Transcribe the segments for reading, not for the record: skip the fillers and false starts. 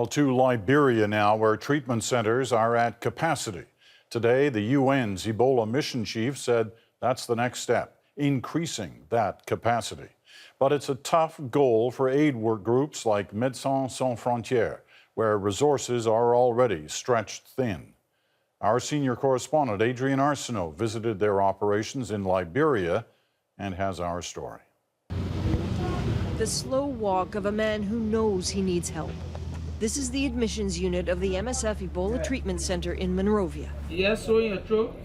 Well, to Liberia now, where treatment centers are at capacity. Today, the UN's Ebola mission chief said that's the next step, increasing that capacity. But it's a tough goal for aid work groups like Médecins Sans Frontières, where resources are already stretched thin. Our senior correspondent, Adrienne Arsenault, visited their operations in Liberia and has our story. The slow walk of a man who knows he needs help. This is the admissions unit of the MSF Ebola Treatment Center in Monrovia.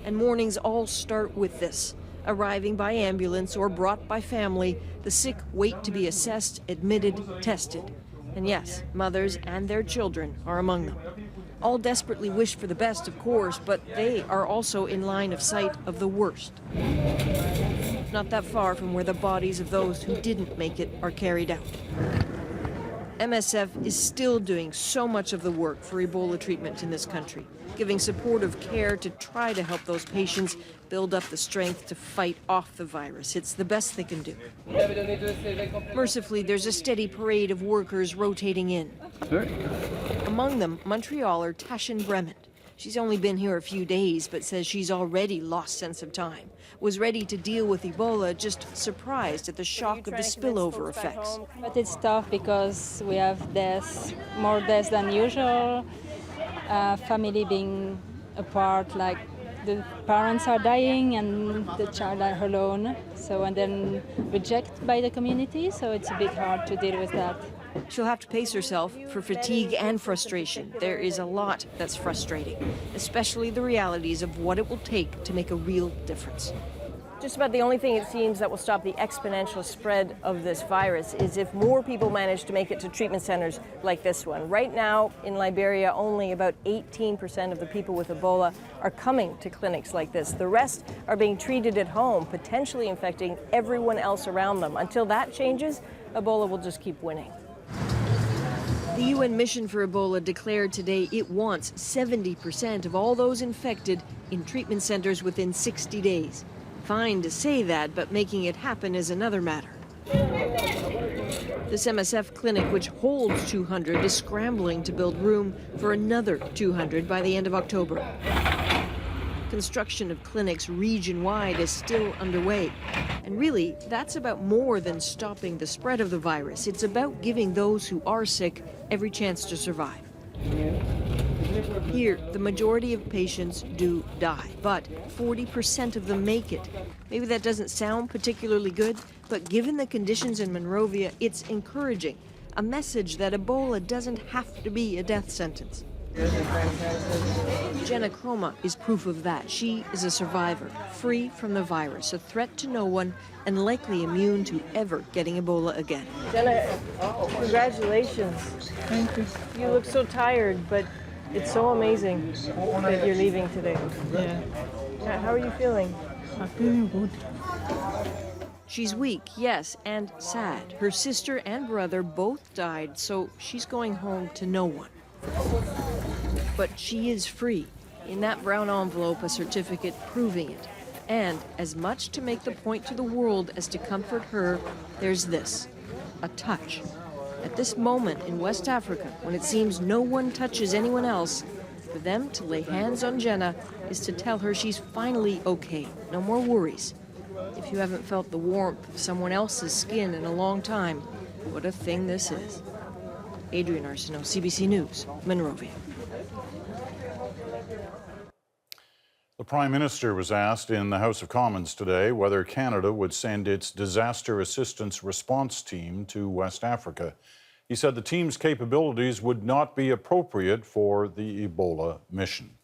And mornings all start with this. Arriving by ambulance or brought by family, the sick wait to be assessed, admitted, tested. And yes, mothers and their children are among them. All desperately wish for the best, of course, but they are also in line of sight of the worst. Not that far from where the bodies of those who didn't make it are carried out. MSF is still doing so much of the work for Ebola treatment in this country, giving supportive care to try to help those patients build up the strength to fight off the virus. It's the best they can do. Mercifully, there's a steady parade of workers rotating in. Among them, Montrealer Tashin Bremen. She's only been here a few days, but says she's already lost sense of time. Was ready to deal with Ebola, just surprised at the shock of the spillover effects. But it's tough because we have deaths, more deaths than usual. Family being apart, like the parents are dying and the child are alone. So, and then rejected by the community, so it's a bit hard to deal with that. She'll have to pace herself for fatigue and frustration. There is a lot that's frustrating, especially the realities of what it will take to make a real difference. Just about the only thing it seems that will stop the exponential spread of this virus is if more people manage to make it to treatment centers like this one. Right now in Liberia, only about 18% of the people with Ebola are coming to clinics like this. The rest are being treated at home, potentially infecting everyone else around them. Until that changes, Ebola will just keep winning. The UN mission for Ebola declared today it wants 70% of all those infected in treatment centers within 60 days. Fine to say that, but making it happen is another matter. This MSF clinic, which holds 200, is scrambling to build room for another 200 by the end of October. Construction of clinics region-wide is still underway. And really, that's about more than stopping the spread of the virus. It's about giving those who are sick every chance to survive. Here, the majority of patients do die, but 40% of them make it. Maybe that doesn't sound particularly good, but given the conditions in Monrovia, it's encouraging. A message that Ebola doesn't have to be a death sentence. Jenna Chroma is proof of that. She is a survivor, free from the virus, a threat to no one, and likely immune to ever getting Ebola again. Jenna, congratulations. Thank you. You look so tired, but it's so amazing that you're leaving today. Yeah. How are you feeling? I'm feeling good. She's weak, yes, and sad. Her sister and brother both died, so she's going home to no one. But she is free. In that brown envelope, a certificate proving it. And as much to make the point to the world as to comfort her, there's this, a touch. At this moment in West Africa, when it seems no one touches anyone else, for them to lay hands on Jenna is to tell her she's finally okay, no more worries. If you haven't felt the warmth of someone else's skin in a long time, what a thing this is. Adrienne Arsenault, CBC News, Monrovia. The Prime Minister was asked in the House of Commons today whether Canada would send its disaster assistance response team to West Africa. He said the team's capabilities would not be appropriate for the Ebola mission.